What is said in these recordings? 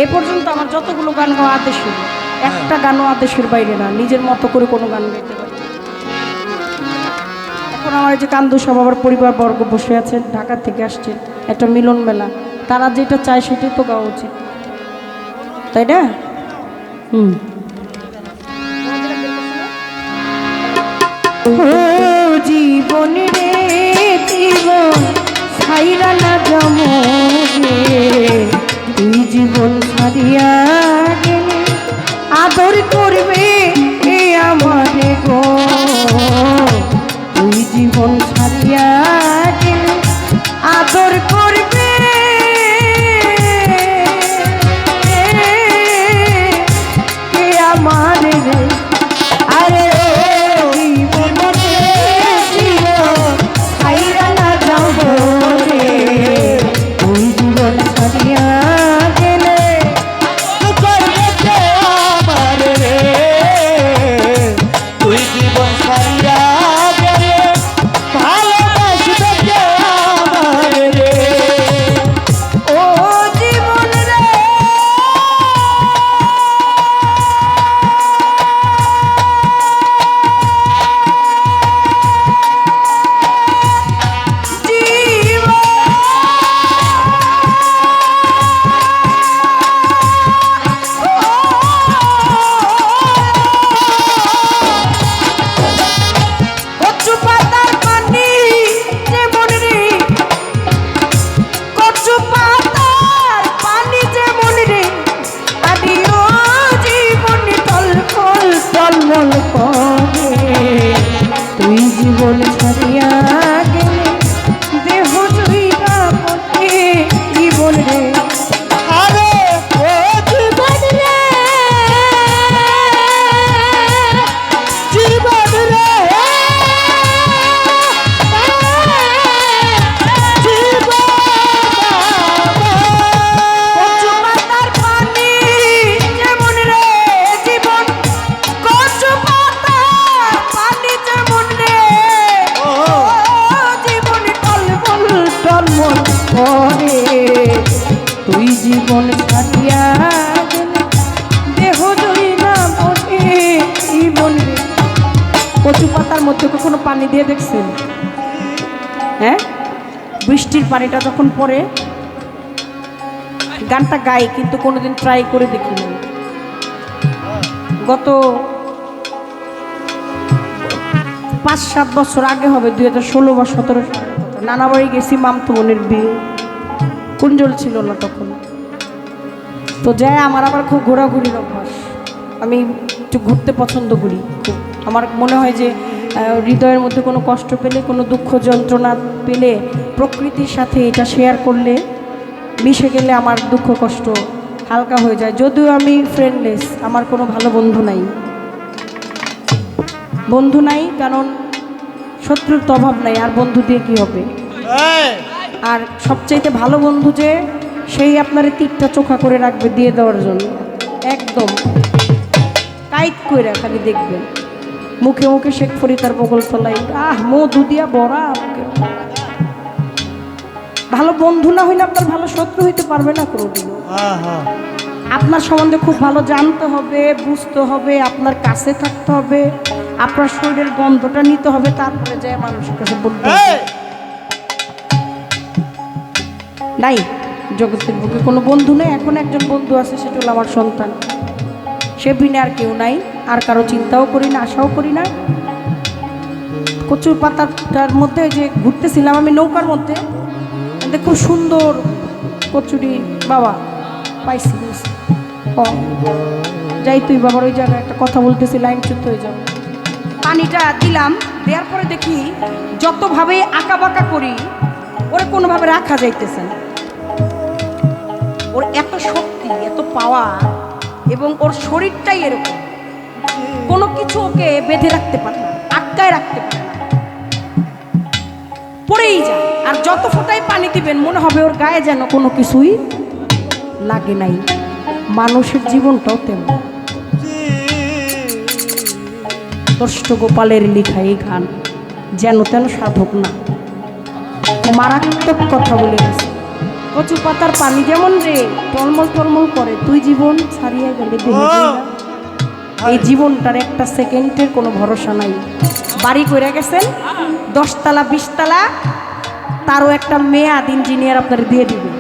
এ পর্যন্ত আমার যতগুলো গান গাওয়া আদেশের, একটা গানও আদেশের বাইরে না, নিজের মতো করে কোনো গান গাইতে পারি। এখন আমার যে কান্দু সব আবার পরিবারবর্গ বসে আছেন, ঢাকা থেকে আসছেন, একটা মিলন মেলা, তারা যেটা চায় সেটাই তো গাওয়া উচিত, তাই না? জীবন রে জীবন ছাইরা না জমে, তুই জীবন ছাড়িয়া গেলে আদর করবে এ আমারে গো, তুই জীবন ছাড়িয়া গেলে আদর করবে এ আমারে রে। আরে তুই জীবন ছাড়িয়া গেলে দেহ জুইরা পথে জীবন রে। আরে ও জীবন রে, জীবন রে, তুই জীবন ছাড়িয়া দেহ জইনা বসে জীবন রে। কচু পাতার মধ্যে কখনো পানি দিয়ে দেখছেন? হ্যাঁ, বৃষ্টির পানিটা যখন পড়ে, গানটা গাই কিন্তু কোনোদিন ট্রাই করে দেখিনি। গত 5-7 বছর আগে হবে, 2016 বা 17 সালের কথা, নানা বাড়ি গেছি, মামতো বোনের বিয়ে, কুঞ্জল ছিল না তখন। তো যাই, আমার আবার খুব ঘোরাঘুরির অভ্যাস, আমি একটু ঘুরতে পছন্দ করি খুব। আমার মনে হয় যে হৃদয়ের মধ্যে কোনো কষ্ট পেলে, কোনো দুঃখ যন্ত্রণা পেলে প্রকৃতির সাথে এটা শেয়ার করলে, মিশে গেলে আমার দুঃখ কষ্ট হালকা হয়ে যায়। যদিও আমি ফ্রেন্ডলেস, আমার কোনো ভালো বন্ধু নাই, বন্ধু নাই, কারণ শত্রুর তো অভাব নাই, আর বন্ধু দিয়ে কি হবে? আর সবচাইতে ভালো বন্ধু যে সেই আপনার তীরটা চোখা করে রাখবে দিয়ে দেওয়ার জন্য, একদম টাইট করে খালি দেখবেন, মুখে মুখে শেখ ফরিদার বগল তলাই মধু দিয়া বড়া। ভালো বন্ধু না হইলে আপনার ভালো শত্রু হইতে পারবে না কোনোদিনও। আপনার সম্বন্ধে খুব ভালো জানতে হবে, বুঝতে হবে, আপনার কাছে থাকতে হবে, আপনার শরীরের গন্ধটা নিতে হবে, তারপরে যায় মানুষের কাছে বলতে হবে। নাই, জগতের বুকে কোনো বন্ধু নেই। এখন একজন বন্ধু আছে, সেটা হলো আমার সন্তান, সে বিনে আর কেউ নাই, আর কারো চিন্তাও করি না, আশাও করি না। কচুর পাতাটার মধ্যে যে ঘুরতেছিলাম আমি নৌকার মধ্যে, খুব সুন্দর কচুরি বাবা পাইছি। যাই তুই বাবার ওই জায়গায় একটা কথা বলতেছি, লাইন চুপ হয়ে যাও। পানিটা দিলাম, দেওয়ার পরে দেখি যতভাবে আঁকা বাঁকা করি ওরে কোনোভাবে রাখা যাইতেছে না। ওর এত শক্তি, এত পাওয়ার, এবং ওর শরীরটাই এরকম, কোনো কিছু ওকে বেঁধে রাখতে পারে না, আটকায় রাখতে পারে না, পড়েই যায়। আর যত ফোঁটায় পানি দিবেন মনে হবে ওর গায়ে যেন কোনো কিছুই লাগে নাই। মানুষের জীবনটাও তেমন। কষ্ট গোপালের লিখা এই গান যেন তেন সাধক না, মারাত্মক কথা বলে গেছে। কচু পাতার পানি যেমন রে টলমল টলমল করে, তুই জীবন ছাড়িয়ে গেলে এই জীবনটার একটা সেকেন্ডের কোনো ভরসা নাই। বাড়ি করে গেছেন 10 তলা 20 তলা, তারও একটা মেয়াদ ইঞ্জিনিয়ার আপনার দিয়ে দিবে।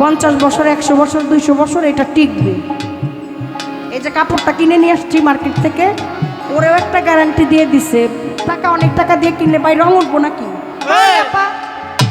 50 বছর 100 বছর 200 বছর এটা টিকবে। এই যে কাপড়টা কিনে নিয়ে আসছি মার্কেট থেকে, ওরেও একটা গ্যারান্টি দিয়ে দিছে, টাকা অনেক টাকা দিয়ে কিনলে ভাই রং উঠবো নাকি?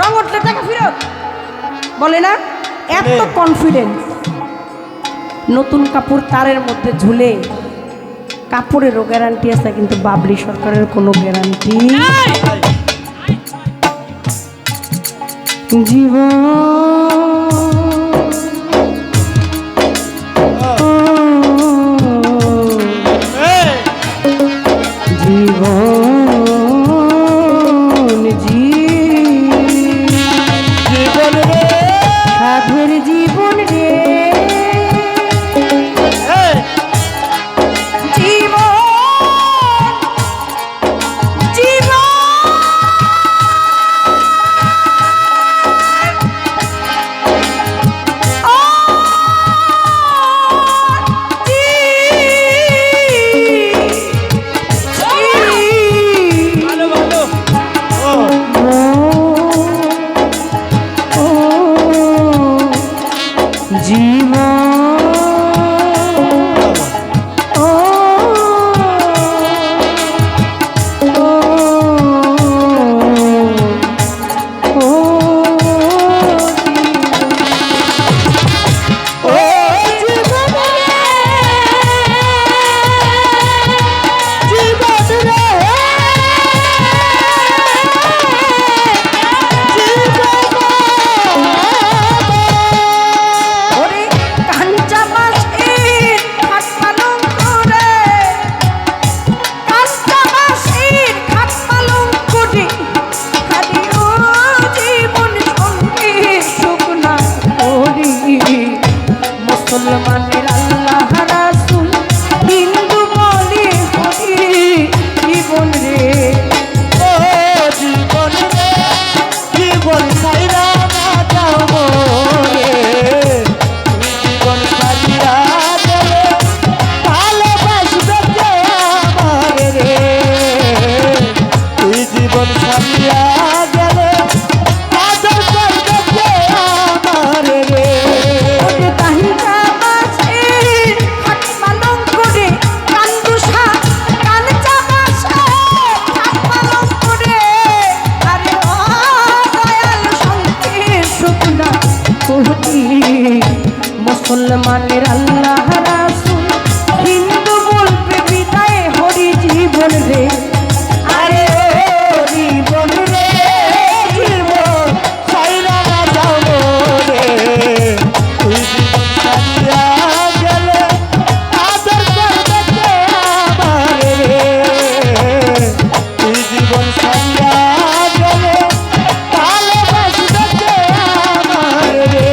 রং উঠলে টাকা ফেরত বলে না, এত কনফিডেন্স। নতুন কাপড় তারের মধ্যে ঝুলে, কাপড়েরও গ্যারান্টি আছে, কিন্তু বাবলি সরকারের কোনো গ্যারান্টি। জীবন মুসলমানের আল্লাহ রাসূল, হিন্দু বলে হরি জীবন রে, ও জীবন রে, জীবন ছাইরা না যাও মোরে, জীবন ছাইরা গেলে ভালোবাসবে কে আমারে রে, তুই জীবন ছাইরা গেলে আদর করবে কে আমারে রে। মুসলমানের আল্লাহ রাসূল, হিন্দু বলবে বিদায় হরি জীবন রে, আরে জীবন রে, জীবন ছাইরা না যাও রে, তুই জীবন ছাইরা গেলে আদর করবে কে আমারে রে, তুই জীবন ছাইরা গেলে ভালোবাসবে কে আমারে রে।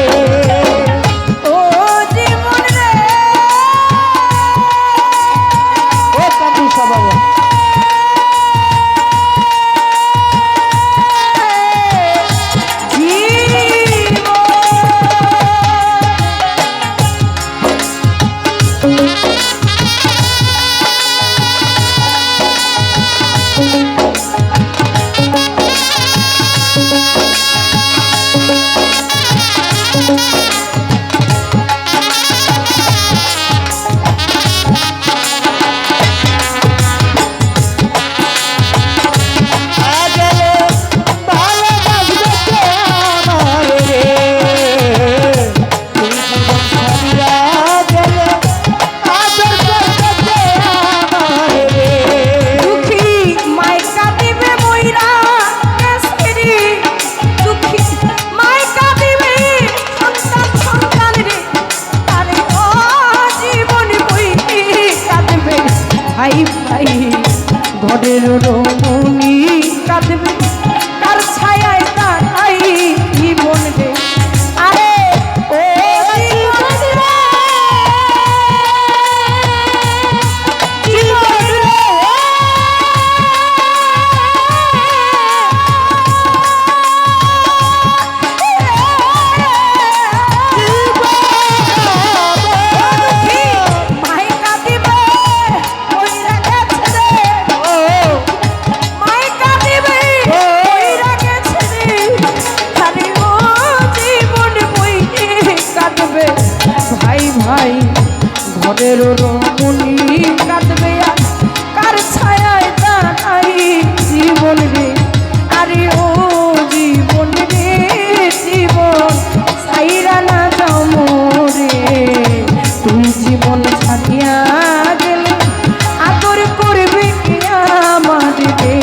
ঘরের রমণী কাঁদবে কার ছায়ায় তাকাই জীবন রে, আরে ও জীবন রে, জীবন রে, ঘরের রমণী কাঁদবে আর কার ছায়ায় দাঁড়াই জীবন রে আরে ও জীবন রে জীবন সাইরা না যাও মোরে তুই জীবন ছাড়িয়া গেলে আদর করবে কে আমার রে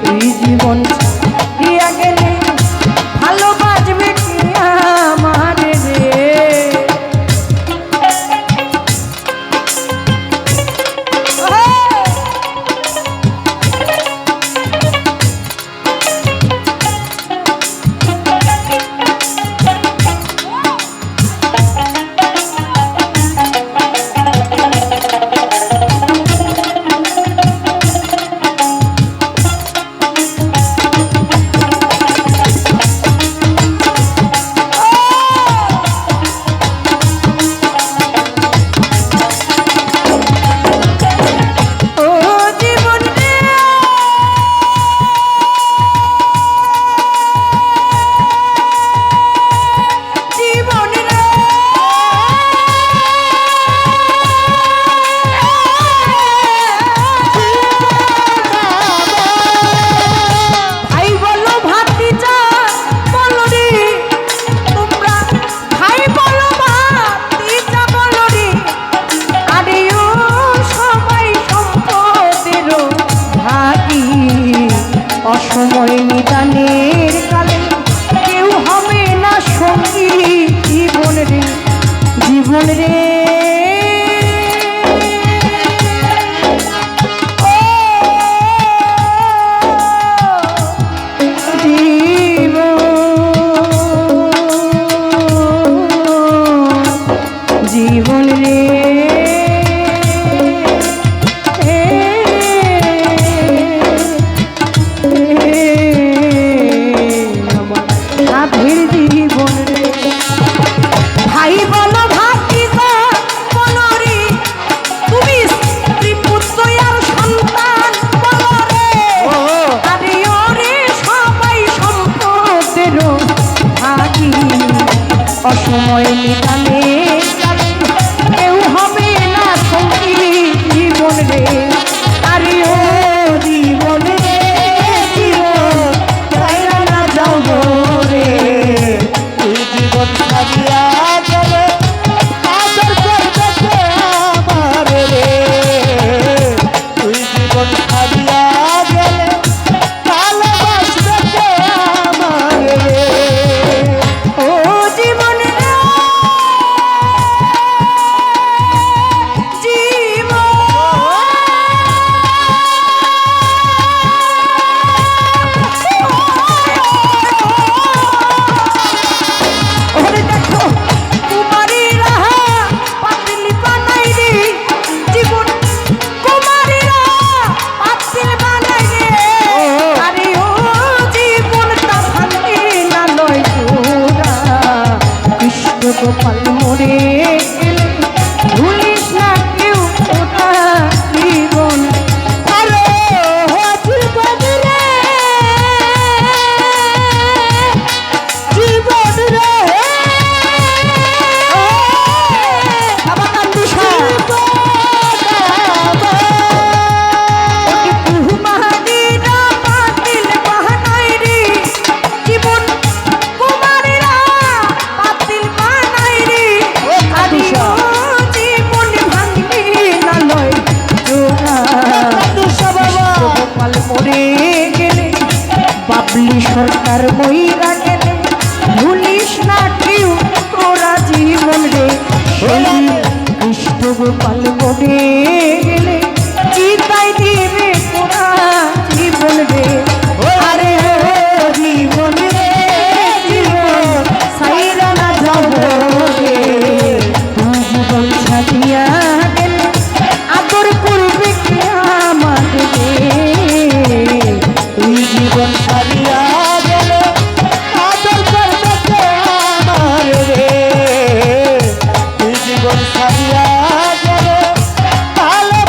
তুই জীবন ছাড়িয়া গেলে ভালোবাসবে কে আমার রে অসময় নিদানের কালে কেউ হবে না সঙ্গী জীবন রে জীবন রে জীবন রে অসময় নিদানে কেউ হবে না সঙ্গী জীবন রে আরে ও জীবন রে জীবন ছাইরা না যাও রে তুই জীবন ছাড়িয়া গেলে আদর করবে কে আমার রে তুই জীবন ছাড়িয়া গেলে ভালোবাসবে কে আমার রে ও জীবন গোপাল মোরে গেলে ভুলিস না কেউ ওটা জীবন আরে জীবন রে জীবন রে বাবা কান্দুষা জীবন কুমারীরা পাতিল মরে গেলে বাবলি সরকার মইরা গেলে ভুলিস না কেউ তোরা জীবন রে কৃষ্ণ গোপাল মরে গেলে চিতাই দিবে তোরা জীবন রে আরে জীবন রে জীবন সাইরা না যাব রে তুই জীবন ছাড়িয়া গেলে আদর করবে কে আমার রে তুই জীবন ছাড়িয়া গেলে আদর করবে কে আমার রে তুই জীবন ছাড়িয়া গেলে ভালো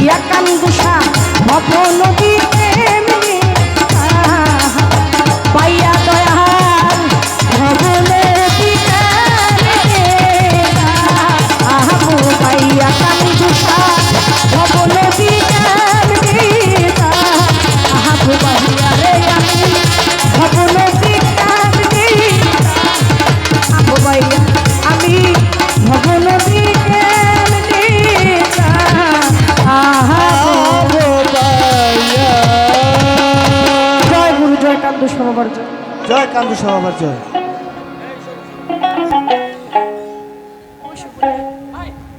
পাইয়া কান্দুষা ভব নদী এমনি পাইয়া দয়াল ভব নদী আহবু পাইয়া কান্দুষা ভব নদী আহবু পাইয়া রে আমি ভব নদী আহবু পাইয়া আমি ভব নদী জয় গুরু জয় কান্দু সমাবার জয় জয় কান্দু সমাবার জয়।